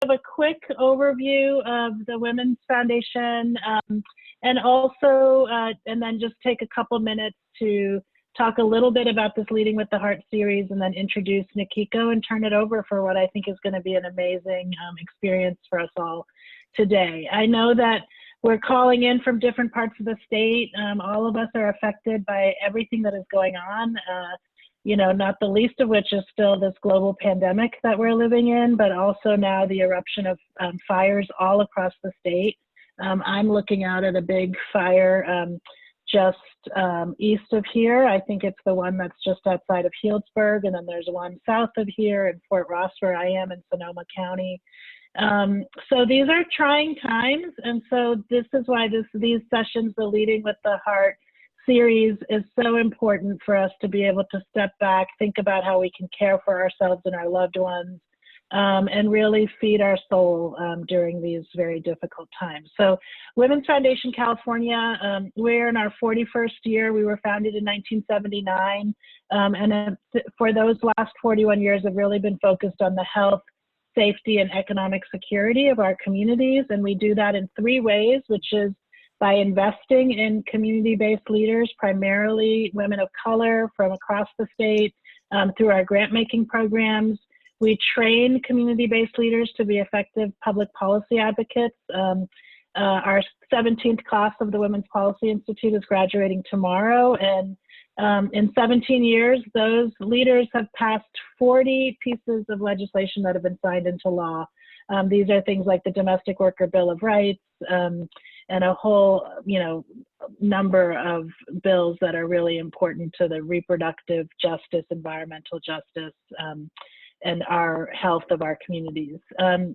give a quick overview of the Women's Foundation, and also, and then just take a couple minutes to talk a little bit about this Leading with the Heart series, and then introduce Nikiko and turn it over for what I think is going to be an amazing experience for us all today. I know that we're calling in from different parts of the state. All of us are affected by everything that is going on, you know, not the least of which is still this global pandemic that we're living in, but also now the eruption of fires all across the state. I'm looking out at a big fire just east of here. I think it's the one that's just outside of Healdsburg, and then there's one south of here in Fort Ross, where I am in Sonoma County. So these are trying times, and so this is why these sessions, the Leading with the Heart series, is so important for us to be able to step back, think about how we can care for ourselves and our loved ones, and really feed our soul during these very difficult times. So Women's Foundation California, we're in our 41st year. We were founded in 1979, and for those last 41 years have really been focused on the health, safety, and economic security of our communities. And we do that in 3 ways, which is by investing in community-based leaders, primarily women of color from across the state, through our grant-making programs. We train community-based leaders to be effective public policy advocates. Our 17th class of the Women's Policy Institute is graduating tomorrow, and in 17 years, those leaders have passed 40 pieces of legislation that have been signed into law. These are things like the Domestic Worker Bill of Rights, and a whole, you know, number of bills that are really important to the reproductive justice, environmental justice, and our health of our communities. And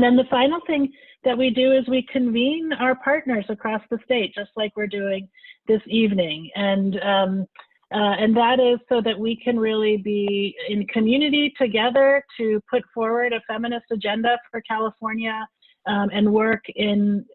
then the final thing that we do is we convene our partners across the state, just like we're doing this evening. And that is so that we can really be in community together to put forward a feminist agenda for California, and work in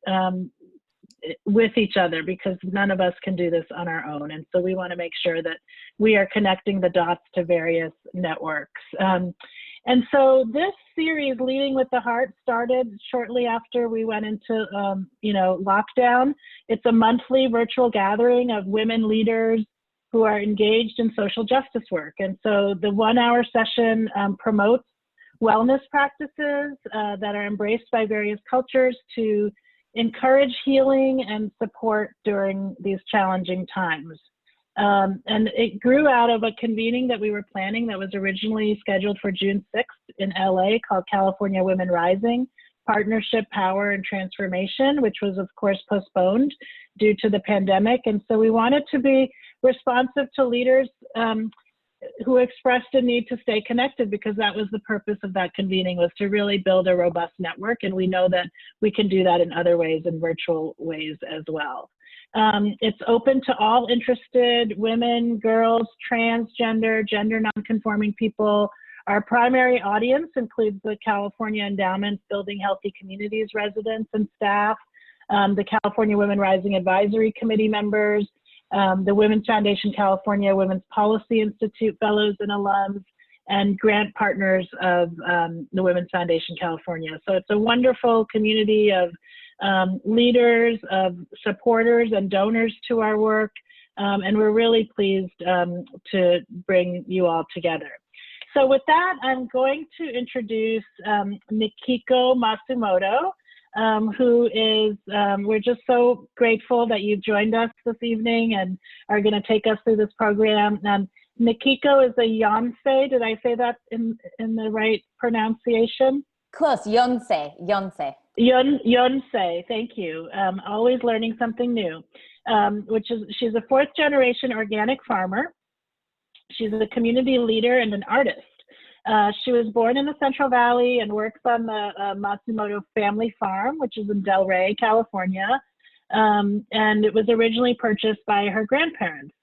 with each other, because none of us can do this on our own. And so we want to make sure that we are connecting the dots to various networks. And so this series, Leading with the Heart, started shortly after we went into you know, lockdown. It's a monthly virtual gathering of women leaders who are engaged in social justice work. And so the 1-hour session promotes wellness practices that are embraced by various cultures to encourage healing and support during these challenging times. And it grew out of a convening that we were planning that was originally scheduled for June 6th in LA, called California Women Rising, Partnership, Power, and Transformation, which was of course postponed due to the pandemic. And so we wanted to be responsive to leaders who expressed a need to stay connected, because that was the purpose of that convening, was to really build a robust network. And we know that we can do that in other ways, in virtual ways as well. It's open to all interested women, girls, transgender, gender nonconforming people. Our primary audience includes the California Endowment Building Healthy Communities residents and staff, the California Women Rising Advisory Committee members, the Women's Foundation California Women's Policy Institute fellows and alums, and grant partners of the Women's Foundation California. So it's a wonderful community of leaders, of supporters and donors to our work, and we're really pleased to bring you all together. So with that, I'm going to introduce Nikiko Masumoto, who is, we're just so grateful that you've joined us this evening and are going to take us through this program. Nikiko is a yonsei. Did I say that in the right pronunciation? Close, yonsei, yonsei. Yonsei, thank you. Always learning something new. She's a 4th generation organic farmer. She's a community leader and an artist. She was born in the Central Valley and works on the Masumoto Family Farm, which is in Del Rey, California. And it was originally purchased by her grandparents.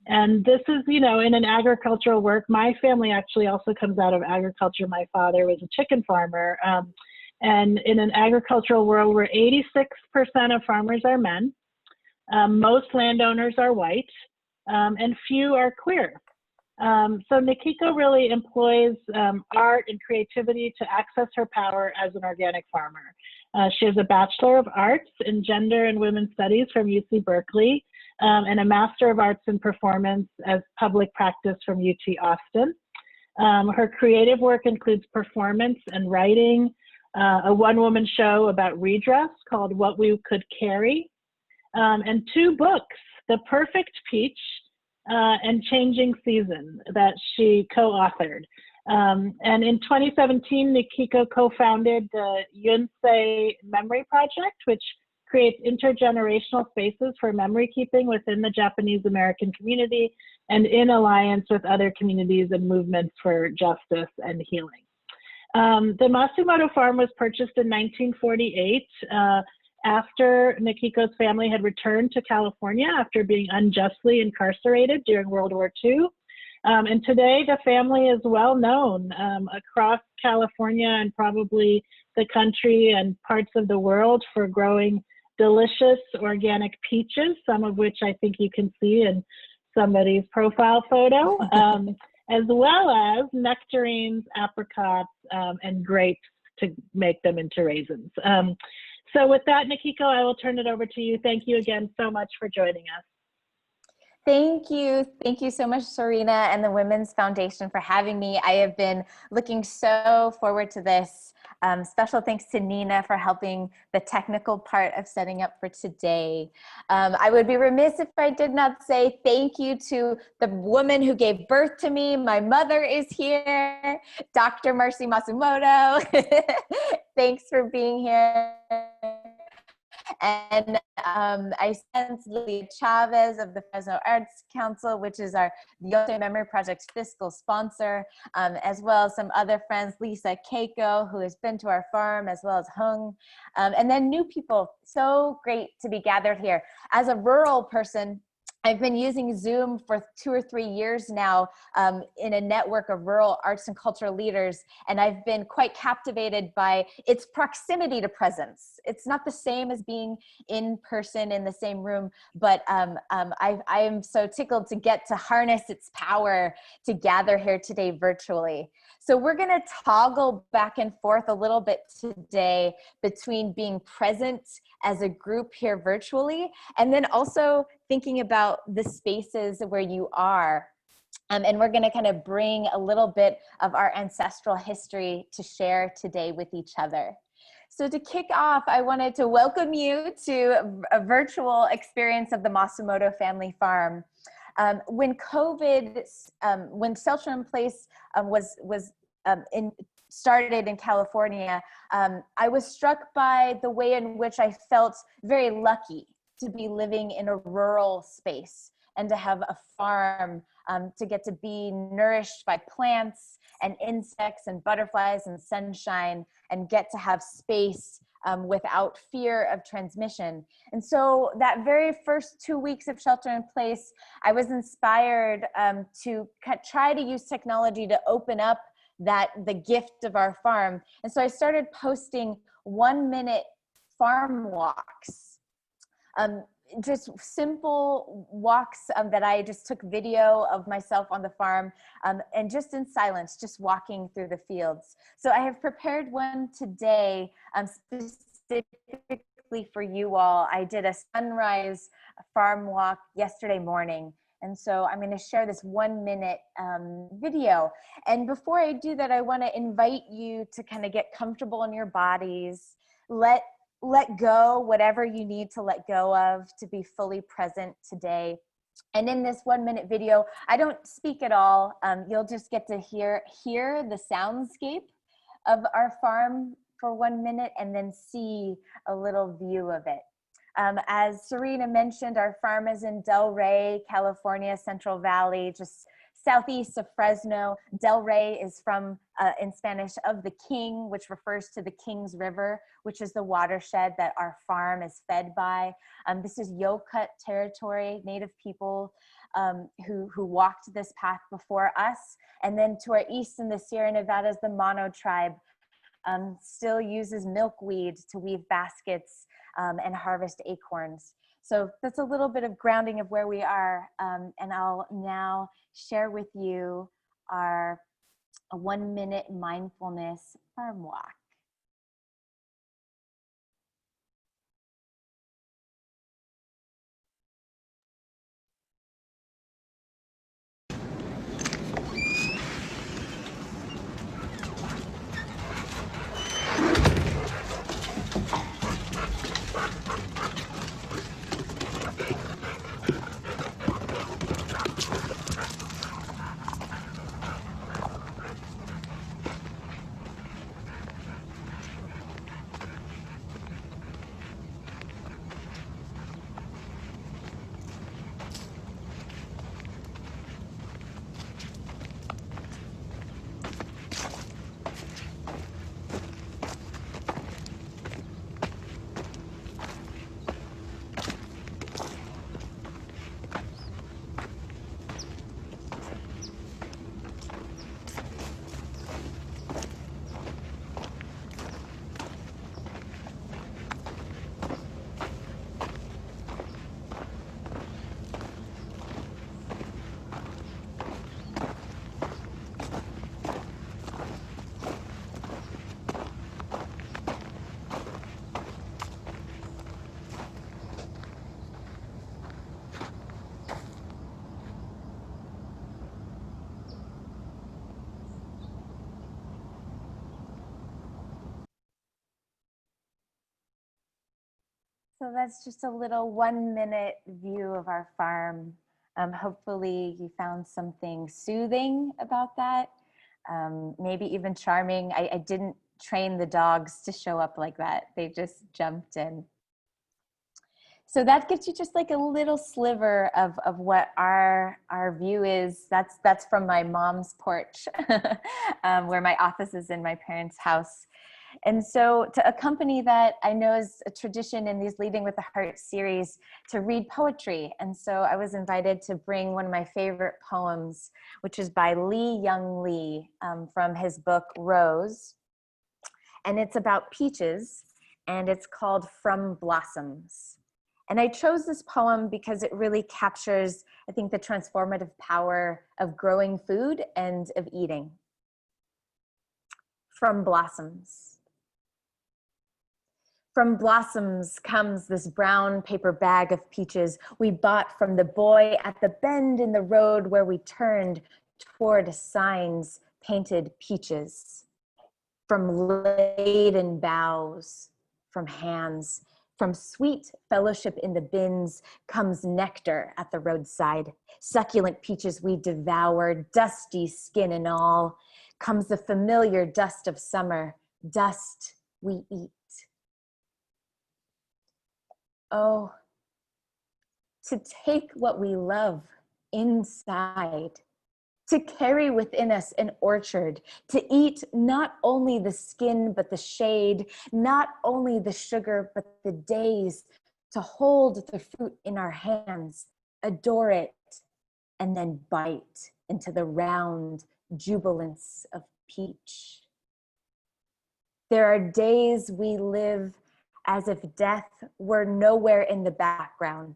And this is, you know, in an agricultural work. My family actually also comes out of agriculture. My father was a chicken farmer. And in an agricultural world where 86% of farmers are men, most landowners are white, and few are queer. So Nikiko really employs art and creativity to access her power as an organic farmer. She has a Bachelor of Arts in Gender and Women's Studies from UC Berkeley, and a Master of Arts in Performance as Public Practice from UT Austin. Her creative work includes performance and writing, a one-woman show about redress called What We Could Carry, and 2 books, The Perfect Peach and Changing Season, that she co-authored. And in 2017, Nikiko co-founded the Yonsei Memory Project, which creates intergenerational spaces for memory keeping within the Japanese American community and in alliance with other communities and movements for justice and healing. The Masumoto farm was purchased in 1948 after Nikiko's family had returned to California after being unjustly incarcerated during World War II. And today the family is well known across California and probably the country and parts of the world for growing delicious organic peaches, some of which I think you can see in somebody's profile photo, as well as nectarines, apricots, and grapes to make them into raisins. So with that, Nikiko, I will turn it over to you. Thank you again so much for joining us. Thank you. Thank you so much, Serena and the Women's Foundation for having me. I have been looking so forward to this. Special thanks to Nina for helping the technical part of setting up for today. I would be remiss if I did not say thank you to the woman who gave birth to me. My mother is here, Dr. Marcy Masumoto. Thanks for being here. And I sent Lilia Chavez of the Fresno Arts Council, which is our Yonsei Memory Project's fiscal sponsor, as well as some other friends, Lisa Keiko, who has been to our farm, as well as Hung, and then new people. So great to be gathered here. As a rural person, I've been using Zoom for 2 or 3 years now in a network of rural arts and cultural leaders, and I've been quite captivated by its proximity to presence. It's not the same as being in person in the same room, but I am so tickled to get to harness its power to gather here today virtually. So we're gonna toggle back and forth a little bit today between being present as a group here virtually, and then also thinking about the spaces where you are. And we're gonna kind of bring a little bit of our ancestral history to share today with each other. So to kick off, I wanted to welcome you to a virtual experience of the Masumoto Family Farm. When COVID, when shelter in place started in California, I was struck by the way in which I felt very lucky to be living in a rural space and to have a farm, to get to be nourished by plants and insects and butterflies and sunshine, and get to have space without fear of transmission. And so that very first 2 weeks of shelter in place, I was inspired to try to use technology to open up the gift of our farm. And so I started posting 1-minute farm walks, just simple walks that I just took video of myself on the farm, and just in silence, just walking through the fields. So I have prepared one today specifically for you all. I did a sunrise farm walk yesterday morning. And so I'm going to share this 1-minute video. And before I do that, I want to invite you to kind of get comfortable in your bodies. Let go whatever you need to let go of to be fully present today. And in this 1-minute video, I don't speak at all. You'll just get to hear the soundscape of our farm for 1 minute and then see a little view of it. As Serena mentioned, our farm is in Del Rey, California, Central Valley, just southeast of Fresno. Del Rey is from, in Spanish, of the King, which refers to the King's River, which is the watershed that our farm is fed by. This is Yokut territory, Native people who walked this path before us. And then to our east in the Sierra Nevadas, the Mono tribe still uses milkweed to weave baskets and harvest acorns. So that's a little bit of grounding of where we are. And I'll now share with you our 1-minute mindfulness farm walk. So that's just a little 1-minute view of our farm. Hopefully you found something soothing about that, maybe even charming. I didn't train the dogs to show up like that. They just jumped in. So that gives you just like a little sliver of what our view is. That's from my mom's porch, where my office is in my parents' house. And so to accompany that, I know is a tradition in these Leading with the Heart series to read poetry. And so I was invited to bring one of my favorite poems, which is by Lee Young Lee, from his book Rose. And it's about peaches, and it's called From Blossoms. And I chose this poem because it really captures, I think, the transformative power of growing food and of eating. From blossoms. From blossoms comes this brown paper bag of peaches we bought from the boy at the bend in the road where we turned toward signs painted peaches. From laden boughs, from hands, from sweet fellowship in the bins comes nectar at the roadside. Succulent peaches we devour, dusty skin and all, comes the familiar dust of summer, dust we eat. Oh, to take what we love inside, to carry within us an orchard, to eat not only the skin but the shade, not only the sugar but the days, to hold the fruit in our hands, adore it, and then bite into the round jubilance of peach. There are days we live as if death were nowhere in the background.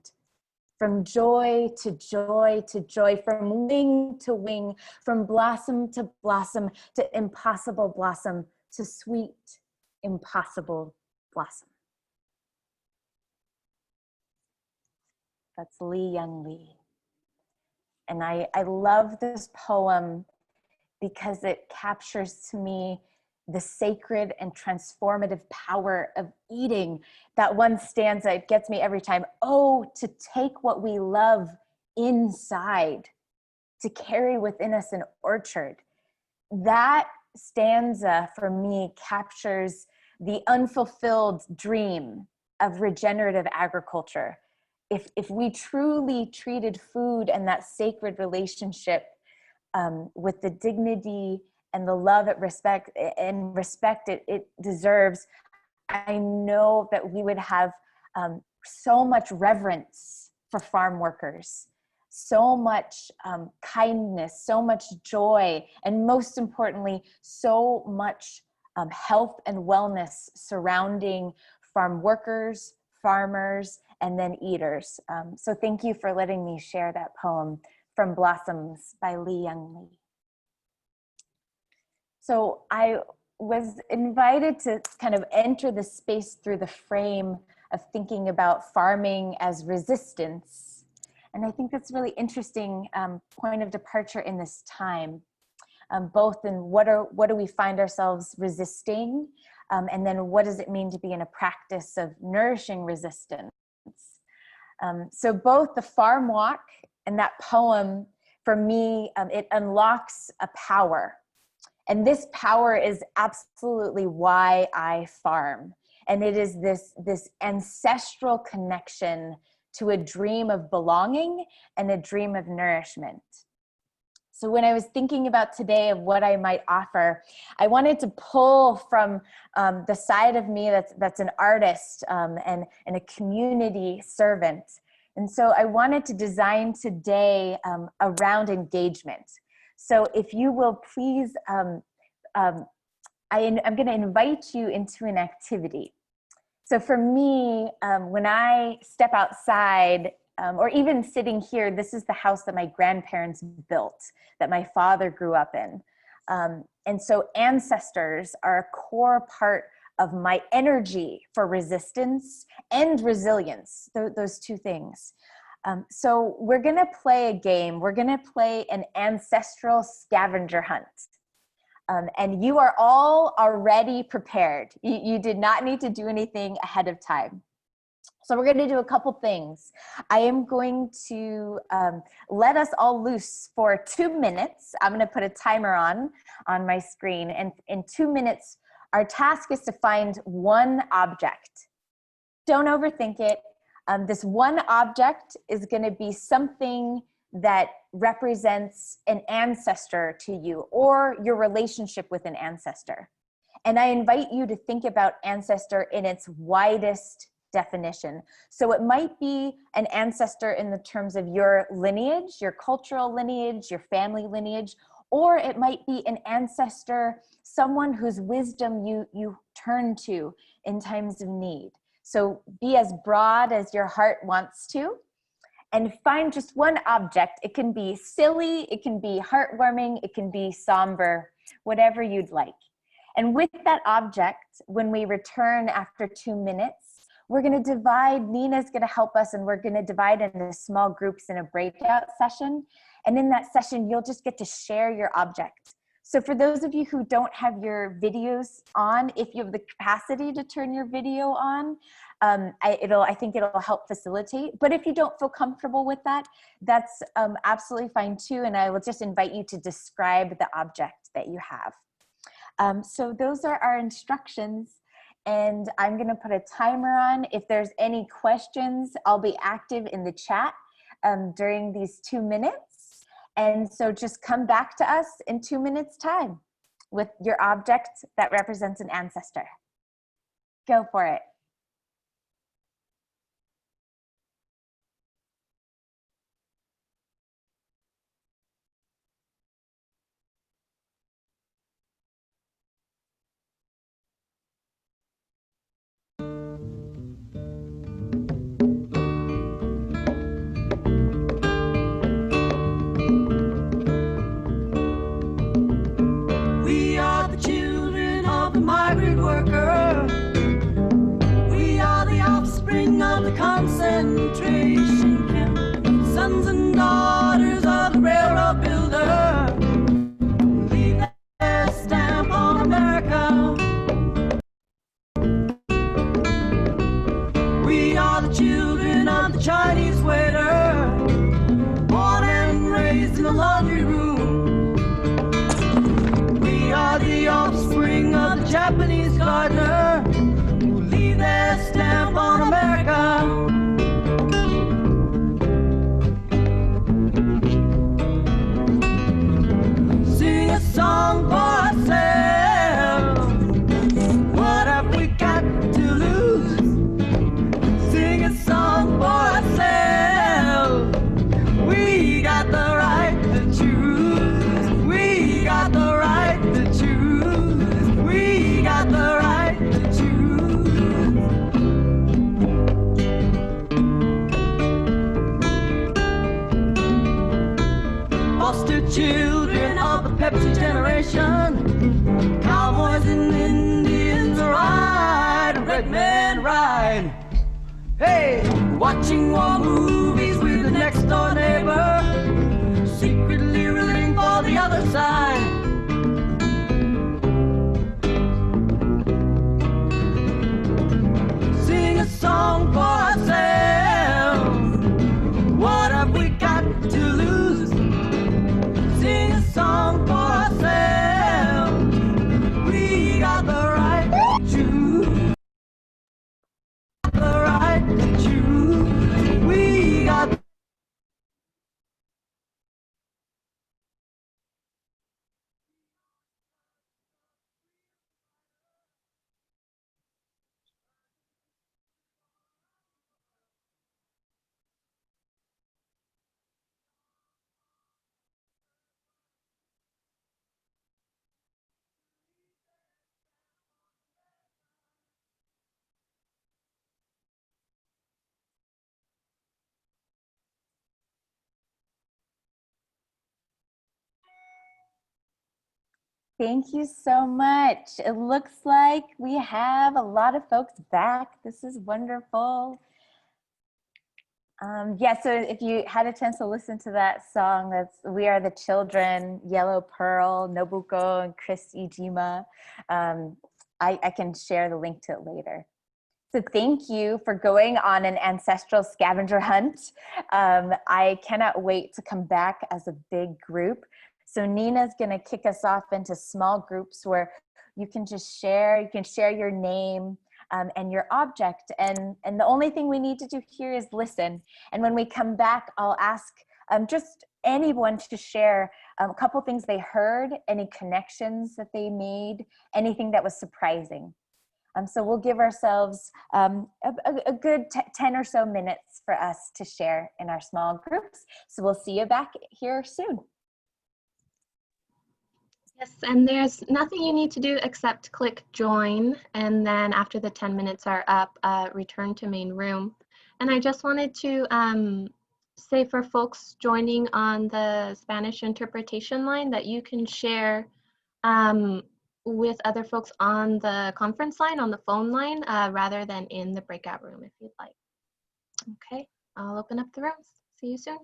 From joy to joy to joy, from wing to wing, from blossom to impossible blossom, to sweet, impossible blossom. That's Lee Young Lee. And I love this poem because it captures to me the sacred and transformative power of eating. That one stanza, it gets me every time. Oh, to take what we love inside, to carry within us an orchard. That stanza for me captures the unfulfilled dream of regenerative agriculture. If we truly treated food and that sacred relationship with the dignity and the love it respect it deserves, I know that we would have so much reverence for farm workers, so much kindness, so much joy, and most importantly, so much health and wellness surrounding farm workers, farmers, and then eaters. So thank you for letting me share that poem from Blossoms by Lee Young Lee. So I was invited to kind of enter the space through the frame of thinking about farming as resistance. And I think that's a really interesting point of departure in this time, both in what do we find ourselves resisting, and then what does it mean to be in a practice of nourishing resistance. So both the farm walk and that poem, for me, it unlocks a power. And this power is absolutely why I farm. And it is this ancestral connection to a dream of belonging and a dream of nourishment. So when I was thinking about today of what I might offer, I wanted to pull from the side of me that's an artist and a community servant. And so I wanted to design today around engagement. So if you will please, I'm going to invite you into an activity. So for me, when I step outside, or even sitting here, this is the house that my grandparents built, that my father grew up in. And so ancestors are a core part of my energy for resistance and resilience, those two things. So we're gonna play a game. We're gonna play an ancestral scavenger hunt. And you are all already prepared. You did not need to do anything ahead of time. So we're going to do a couple things. I am going to let us all loose for 2 minutes. I'm going to put a timer on my screen. And in 2 minutes, our task is to find one object. Don't overthink it. This one object is going to be something that represents an ancestor to you or your relationship with an ancestor. And I invite you to think about ancestor in its widest definition. So it might be an ancestor in the terms of your lineage, your cultural lineage, your family lineage, or it might be an ancestor, someone whose wisdom you turn to in times of need. So be as broad as your heart wants to, and find just one object. It can be silly, it can be heartwarming, it can be somber, whatever you'd like. And with that object, when we return after 2 minutes, we're going to divide. Nina's going to help us, and we're going to divide into small groups in a breakout session. And in that session, you'll just get to share your object. So for those of you who don't have your videos on, if you have the capacity to turn your video on, I think it'll help facilitate. But if you don't feel comfortable with that, that's absolutely fine too. And I will just invite you to describe the object that you have. So those are our instructions. And I'm going to put a timer on. If there's any questions, I'll be active in the chat during these 2 minutes. And so just come back to us in 2 minutes time with your object that represents an ancestor. Go for it. Concentration camp, sons and daughters of the railroad builder, leave their stamp on America. We are the children of the Chinese waiter, born and raised in the laundry room. We are the offspring of the Japanese gardener, who leave their stamp on America. Song for ourselves. What have we got to lose? Sing a song for ourselves. We got the right to choose. We got the right to choose. We got the right to choose. outside. Hey, watching war movies with the next door neighbor, secretly rooting for the other side. Sing a song for ourselves. What have we got to lose? Sing a song for ourselves. We got the right to choose. The right to choose. We got. Thank you so much. It looks like we have a lot of folks back. This is wonderful. Yeah, so if you had a chance to listen to that song, that's We Are the Children, Yellow Pearl, Nobuko, and Chris Ijima. I can share the link to it later. So thank you for going on an ancestral scavenger hunt. I cannot wait to come back as a big group. So Nina's gonna kick us off into small groups where you can just share, you can share your name and your object. And the only thing we need to do here is listen. And when we come back, I'll ask just anyone to share a couple things they heard, any connections that they made, anything that was surprising. So we'll give ourselves a good 10 or so minutes for us to share in our small groups. So we'll see you back here soon. Yes, and there's nothing you need to do except click join, and then after the 10 minutes are up, return to main room. And I just wanted to say for folks joining on the Spanish interpretation line that you can share with other folks on the conference line, on the phone line, rather than in the breakout room if you'd like. Okay, I'll open up the rooms. See you soon.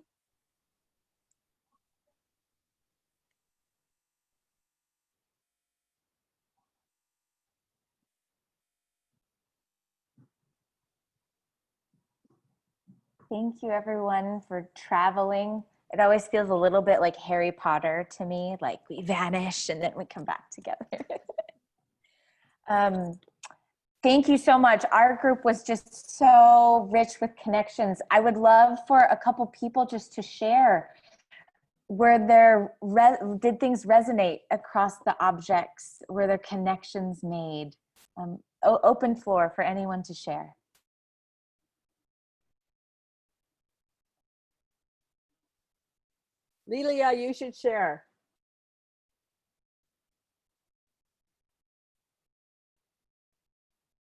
Thank you everyone for traveling. It always feels a little bit like Harry Potter to me, like we vanish and then we come back together. Thank you so much. Our group was just so rich with connections. I would love for a couple people just to share where did things resonate across the objects? Were there connections made? Open floor for anyone to share. Lilia, you should share.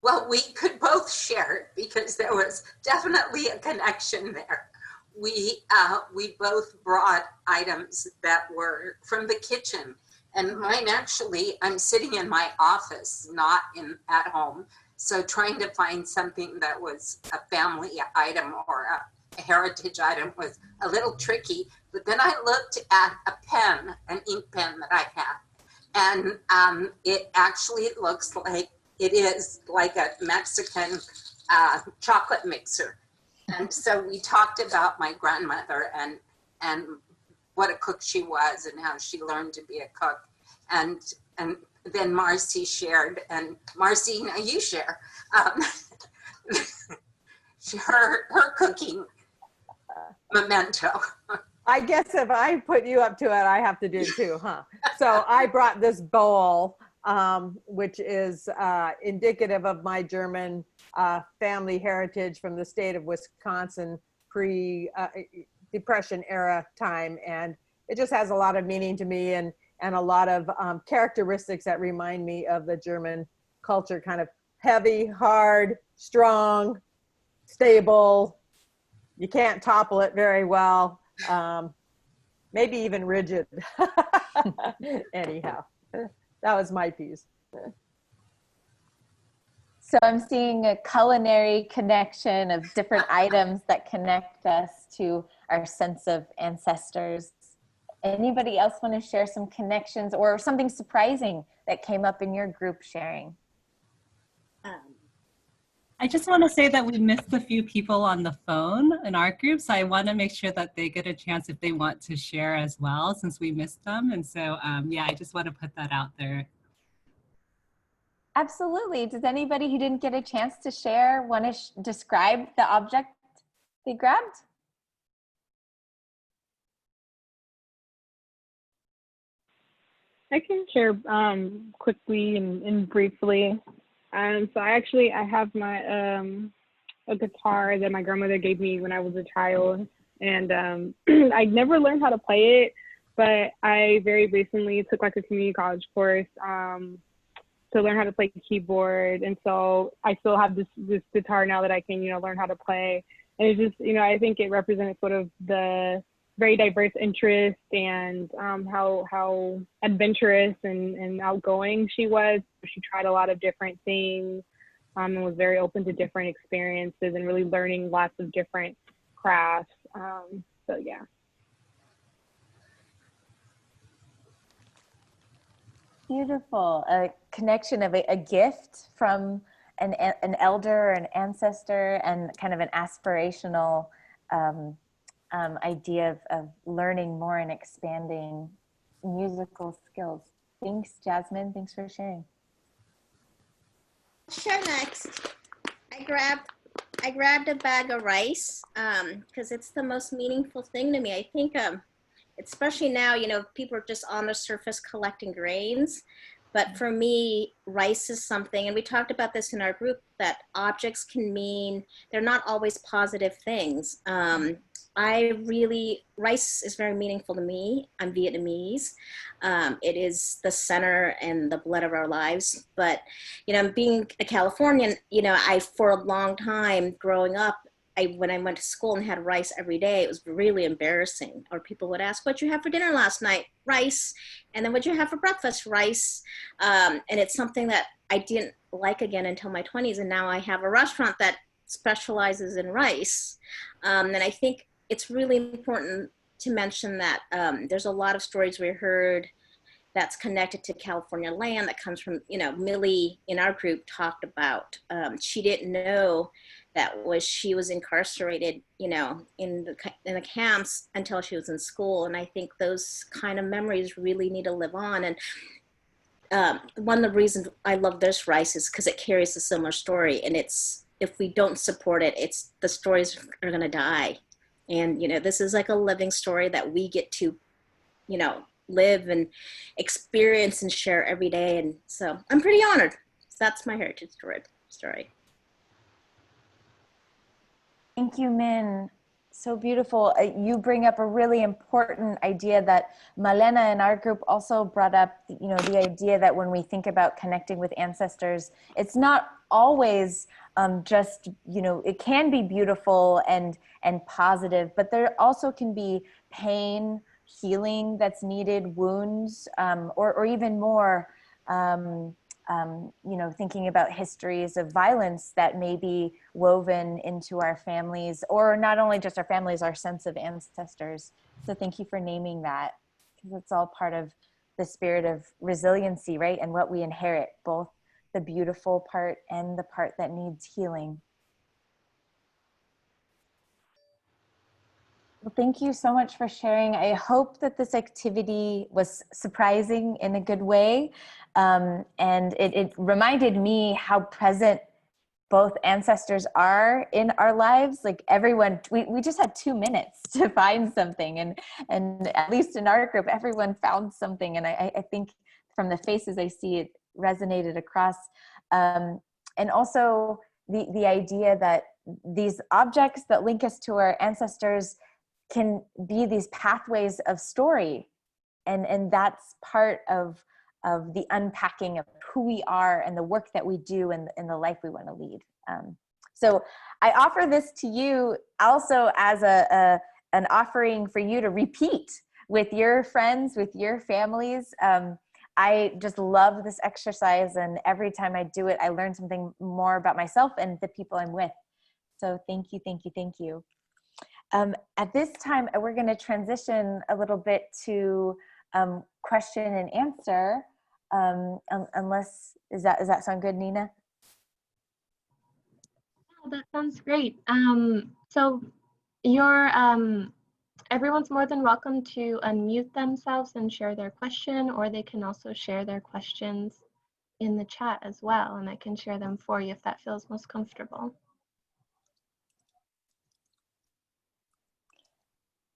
Well, we could both share because there was definitely a connection there. We both brought items that were from the kitchen, and mine actually, I'm sitting in my office, not at home. So trying to find something that was a family item or a heritage item was a little tricky. But then I looked at a pen, an ink pen that I had, and it actually looks like it is like a Mexican chocolate mixer. And so we talked about my grandmother and what a cook she was and how she learned to be a cook. And then Marcy shared, and Marcy, now you share her cooking memento. I guess if I put you up to it, I have to do it too, huh? So I brought this bowl, which is indicative of my German family heritage from the state of Wisconsin pre-Depression era time. And it just has a lot of meaning to me and a lot of characteristics that remind me of the German culture, kind of heavy, hard, strong, stable. You can't topple it very well. Maybe even rigid. Anyhow, that was my piece. So I'm seeing a culinary connection of different items that connect us to our sense of ancestors. Anybody else want to share some connections or something surprising that came up in your group sharing? I just want to say that we missed a few people on the phone in our group, so I want to make sure that they get a chance if they want to share as well, since we missed them. And so, yeah, I just want to put that out there. Absolutely. Does anybody who didn't get a chance to share want to describe the object they grabbed? I can share quickly and briefly. So I have my a guitar that my grandmother gave me when I was a child, and I never learned how to play it, but I very recently took like a community college course to learn how to play the keyboard, and so I still have this guitar now that I can learn how to play. And it's just I think it represents sort of the very diverse interest and how adventurous and outgoing she was. She tried a lot of different things and was very open to different experiences and really learning lots of different crafts. So yeah. Beautiful. A connection of a gift from an elder, an ancestor, and kind of an aspirational idea of learning more and expanding musical skills. Thanks, Jasmine. Thanks for sharing. Sure, next. I grabbed a bag of rice because it's the most meaningful thing to me. I think especially now, people are just on the surface collecting grains. But for me, rice is something, and we talked about this in our group, that objects can mean, they're not always positive things. Rice is very meaningful to me. I'm Vietnamese. It is the center and the blood of our lives. But, being a Californian, for a long time growing up, when I went to school and had rice every day, it was really embarrassing. Or people would ask, "What'd you have for dinner last night?" Rice. And then what'd you have for breakfast? Rice. And it's something that I didn't like again until my 20s. And now I have a restaurant that specializes in rice. And I think it's really important to mention that there's a lot of stories we heard that's connected to California land that comes from, Millie in our group talked about. She didn't know that she was incarcerated, in the camps until she was in school. And I think those kind of memories really need to live on. And one of the reasons I love this rice is because it carries a similar story. And if we don't support it, the stories are gonna die. And, this is like a living story that we get to, live and experience and share every day. And so I'm pretty honored. So that's my heritage story. Thank you, Min. So beautiful. You bring up a really important idea that Malena in our group also brought up, the idea that when we think about connecting with ancestors, it's not always just, it can be beautiful and positive, but there also can be pain, healing that's needed, wounds, or even more, thinking about histories of violence that may be woven into our families, or not only just our families, our sense of ancestors. So thank you for naming that, because it's all part of the spirit of resiliency, right? And what we inherit, both the beautiful part and the part that needs healing. Well, thank you so much for sharing. I hope that this activity was surprising in a good way. And it reminded me how present both ancestors are in our lives. Like everyone, we just had 2 minutes to find something. And at least in our group, everyone found something. And I think from the faces I see, it resonated across. And also the idea that these objects that link us to our ancestors can be these pathways of story. And that's part of the unpacking of who we are and the work that we do and the life we want to lead. So I offer this to you also as an offering for you to repeat with your friends, with your families. I just love this exercise, and every time I do it, I learn something more about myself and the people I'm with. So thank you, thank you, thank you. At this time, we're going to transition a little bit to question and answer. Unless, does that sound good, Nina? Oh, that sounds great. So everyone's more than welcome to unmute themselves and share their question, or they can also share their questions in the chat as well, and I can share them for you if that feels most comfortable.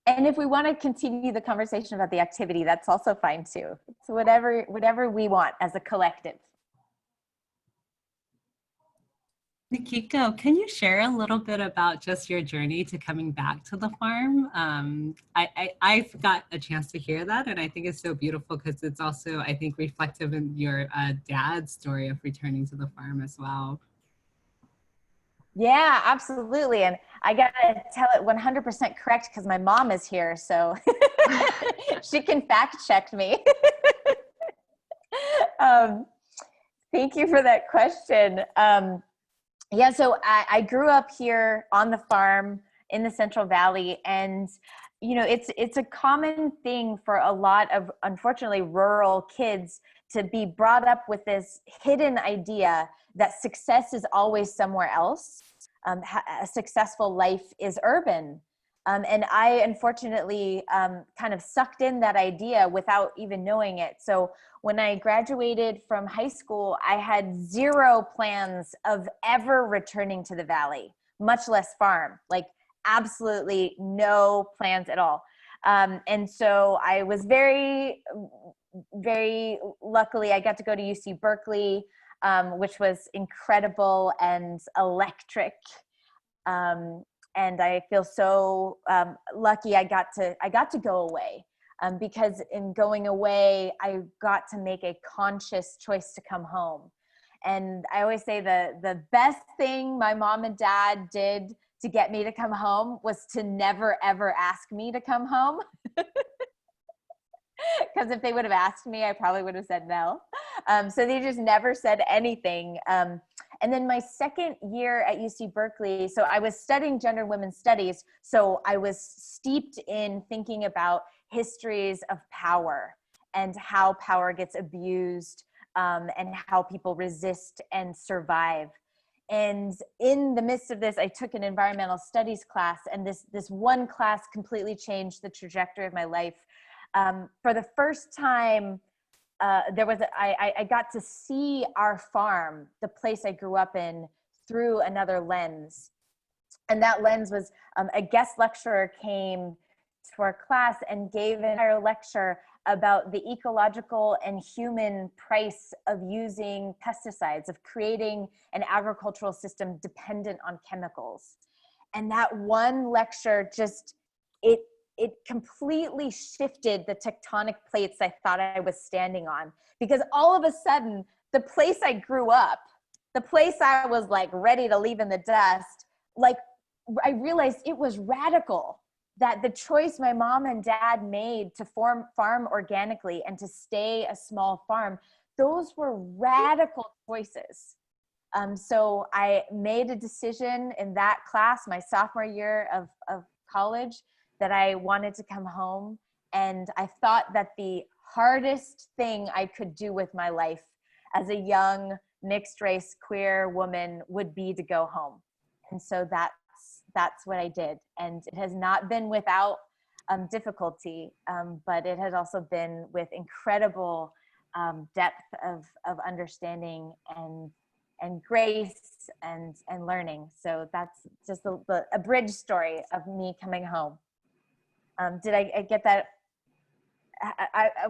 And if we want to continue the conversation about the activity, that's also fine too. So whatever we want as a collective. Nikiko, can you share a little bit about just your journey to coming back to the farm? I got a chance to hear that, and I think it's so beautiful because it's also, I think, reflective in your dad's story of returning to the farm as well. Yeah, absolutely. And I got to tell it 100% correct because my mom is here, so she can fact check me. Thank you for that question. Yeah, so I grew up here on the farm in the Central Valley, and you know, it's a common thing for a lot of, unfortunately, rural kids to be brought up with this hidden idea that success is always somewhere else. A successful life is urban. And I, unfortunately, kind of sucked in that idea without even knowing it. So when I graduated from high school, I had zero plans of ever returning to the Valley, much less farm, like absolutely no plans at all. And so I was very, very luckily, I got to go to UC Berkeley, which was incredible and electric. And I feel so lucky I got to go away, because in going away, I got to make a conscious choice to come home. And I always say the best thing my mom and dad did to get me to come home was to never, ever ask me to come home. Because if they would have asked me, I probably would have said no. So they just never said anything. And then my second year at UC Berkeley, so I was studying gender and women's studies. So I was steeped in thinking about histories of power and how power gets abused, and how people resist and survive. And in the midst of this, I took an environmental studies class, and this one class completely changed the trajectory of my life. For the first time, I got to see our farm, the place I grew up in, through another lens. And that lens was a guest lecturer came to our class and gave an entire lecture about the ecological and human price of using pesticides, of creating an agricultural system dependent on chemicals. And that one lecture just, it completely shifted the tectonic plates I thought I was standing on, because all of a sudden, the place I grew up, the place I was like ready to leave in the dust, like I realized it was radical, that the choice my mom and dad made to farm organically and to stay a small farm, those were radical choices. So I made a decision in that class, my sophomore year of college, that I wanted to come home. And I thought that the hardest thing I could do with my life as a young mixed race queer woman would be to go home. And so that's what I did. And it has not been without difficulty, but it has also been with incredible depth of understanding and grace and learning. So that's just a bridge story of me coming home. Did I get that?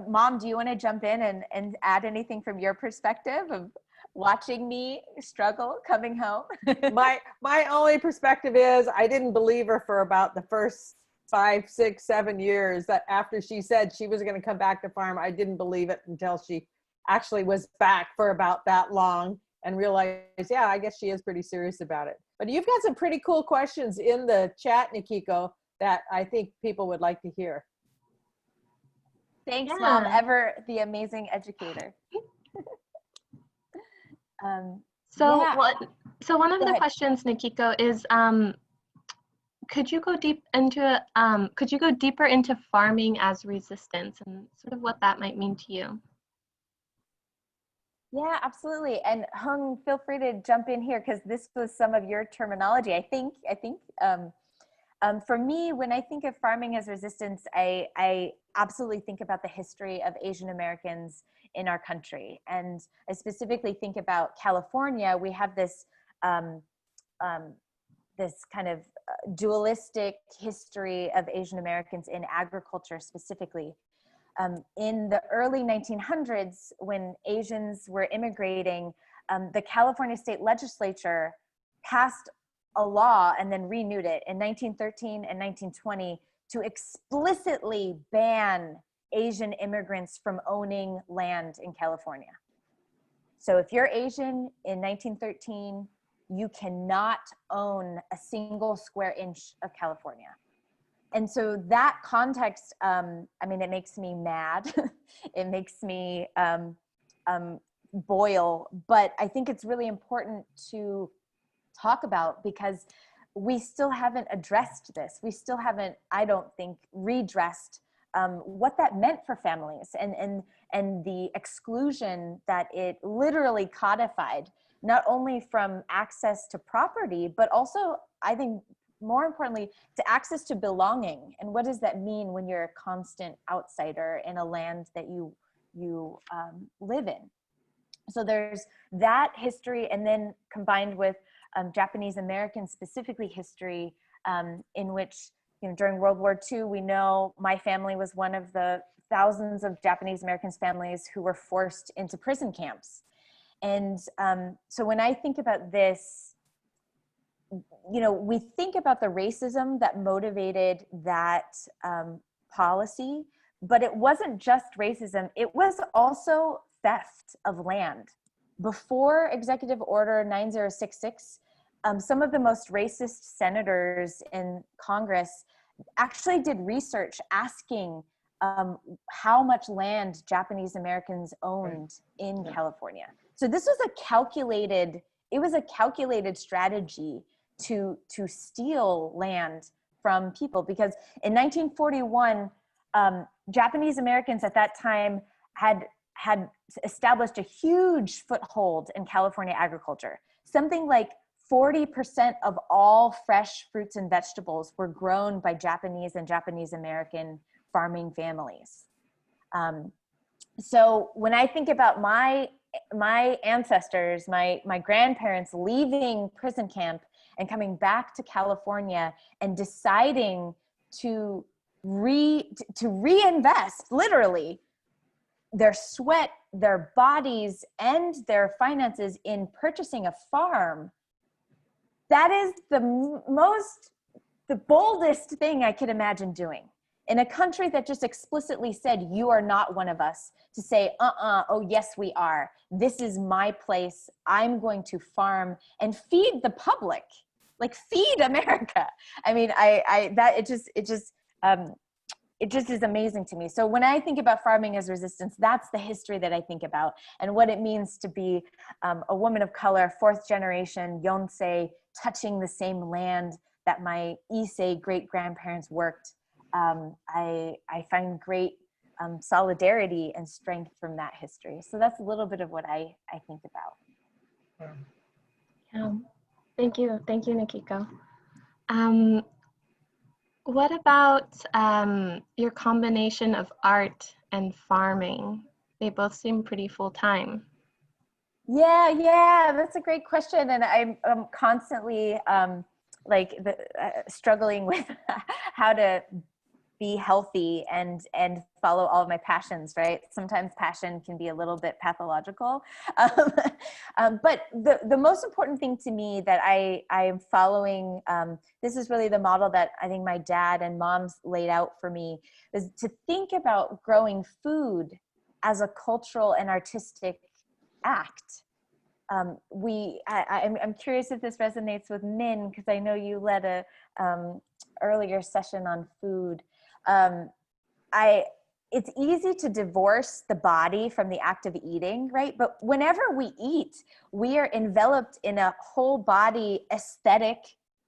Mom, do you want to jump in and add anything from your perspective of watching me struggle coming home? My only perspective is I didn't believe her for about the first 5, 6, 7 years. That after she said she was going to come back to farm, I didn't believe it until she actually was back for about that long and realized, yeah, I guess she is pretty serious about it. But you've got some pretty cool questions in the chat, Nikiko, that I think people would like to hear. Thanks, Yeah. Mom, ever the amazing educator. So yeah. so one of Go the ahead. questions, Nikiko, is could you go deeper into farming as resistance and sort of what that might mean to you? Yeah, absolutely. And Hung, feel free to jump in here because this was some of your terminology. I think for me, when I think of farming as resistance, I absolutely think about the history of Asian Americans in our country. And I specifically think about California. We have this, this kind of dualistic history of Asian Americans in agriculture specifically. In the early 1900s, when Asians were immigrating, the California state legislature passed a law and then renewed it in 1913 and 1920 to explicitly ban Asian immigrants from owning land in California. So if you're Asian in 1913, you cannot own a single square inch of California. And so that context, I mean, it makes me mad. It makes me boil, but I think it's really important to talk about because we still haven't addressed this. We still haven't, I don't think, redressed what that meant for families and the exclusion that it literally codified, not only from access to property, but also, I think, more importantly, to access to belonging. And what does that mean when you're a constant outsider in a land that you live in? So there's that history, and then combined with Japanese American specifically history, in which, you know, during World War II, we know my family was one of the thousands of Japanese Americans families who were forced into prison camps. And so when I think about this, you know, we think about the racism that motivated that policy, but it wasn't just racism, it was also theft of land. Before Executive Order 9066, some of the most racist senators in Congress actually did research asking how much land Japanese Americans owned in California. So this was a calculated strategy to steal land from people, because in 1941, Japanese Americans at that time had established a huge foothold in California agriculture. Something like 40% of all fresh fruits and vegetables were grown by Japanese and Japanese American farming families. So when I think about my ancestors, my grandparents leaving prison camp and coming back to California and deciding to reinvest literally their sweat, their bodies, and their finances in purchasing a farm, that is the boldest thing I could imagine doing. In a country that just explicitly said, you are not one of us, to say, oh yes, we are. This is my place. I'm going to farm and feed the public, like feed America. I mean, it just is amazing to me. So when I think about farming as resistance, that's the history that I think about, and what it means to be a woman of color, fourth generation, yonsei, touching the same land that my issei great-grandparents worked. I find great solidarity and strength from that history. So that's a little bit of what I think about. Yeah. Thank you, Nikiko. What about your combination of art and farming? They both seem pretty full-time. Yeah, that's a great question. And I'm constantly struggling with how to be healthy and follow all of my passions, right? Sometimes passion can be a little bit pathological. But the most important thing to me that I am following, this is really the model that I think my dad and mom's laid out for me, is to think about growing food as a cultural and artistic act. I'm curious if this resonates with Min, because I know you led a earlier session on food. it's easy to divorce the body from the act of eating, right? But whenever we eat, we are enveloped in a whole body aesthetic,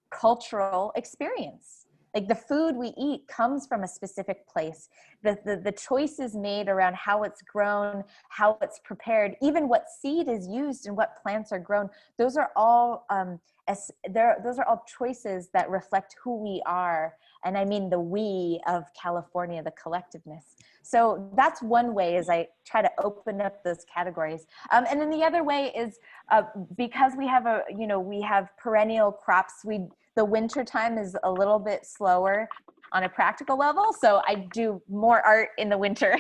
cultural experience. Like the food we eat comes from a specific place. The choices made around how it's grown, how it's prepared, even what seed is used and what plants are grown, those are all those are all choices that reflect who we are. And I mean the we of California, the collectiveness. So that's one way, as I try to open up those categories. And then the other way is because we have we have perennial crops, the winter time is a little bit slower on a practical level. So I do more art in the winter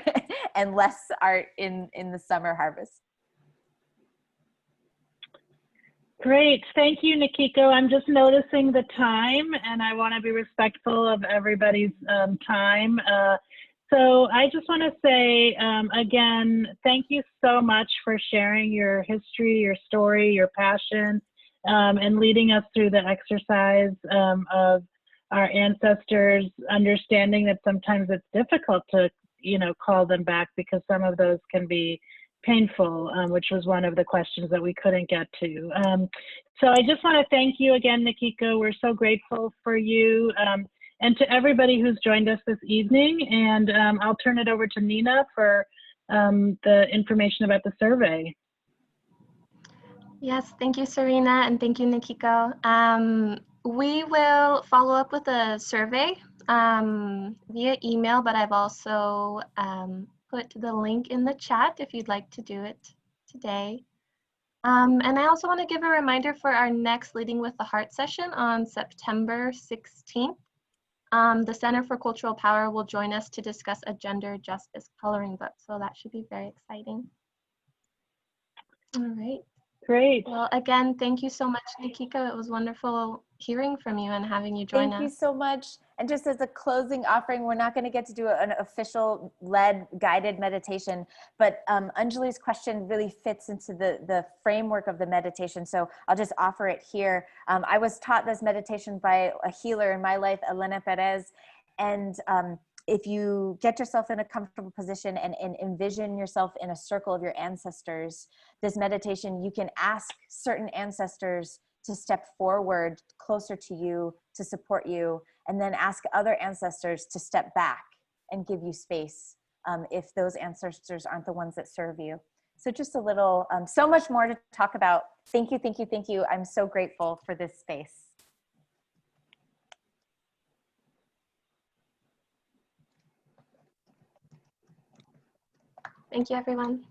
and less art in the summer harvest. Great. Thank you, Nikiko. I'm just noticing the time, and I want to be respectful of everybody's time. So I just want to say, again, thank you so much for sharing your history, your story, your passion, and leading us through the exercise of our ancestors, understanding that sometimes it's difficult to, call them back because some of those can be painful, which was one of the questions that we couldn't get to. So I just want to thank you again, Nikiko. We're so grateful for you. And to everybody who's joined us this evening. And I'll turn it over to Nina for the information about the survey. Yes, thank you, Serena, and thank you, Nikiko. We will follow up with a survey via email, but I've also put the link in the chat if you'd like to do it today. And I also want to give a reminder for our next Leading with the Heart session on September 16th. The Center for Cultural Power will join us to discuss a gender justice coloring book. So that should be very exciting. All right. Great. Well, again, thank you so much, Nikiko. It was wonderful hearing from you and having you join us. Thank you so much. And just as a closing offering, we're not going to get to do an official led guided meditation, but Anjali's question really fits into the framework of the meditation. So I'll just offer it here. I was taught this meditation by a healer in my life, Elena Perez. And if you get yourself in a comfortable position and envision yourself in a circle of your ancestors, this meditation, you can ask certain ancestors to step forward closer to you to support you, and then ask other ancestors to step back and give you space if those ancestors aren't the ones that serve you. So just a little, so much more to talk about. Thank you, thank you, thank you. I'm so grateful for this space. Thank you, everyone.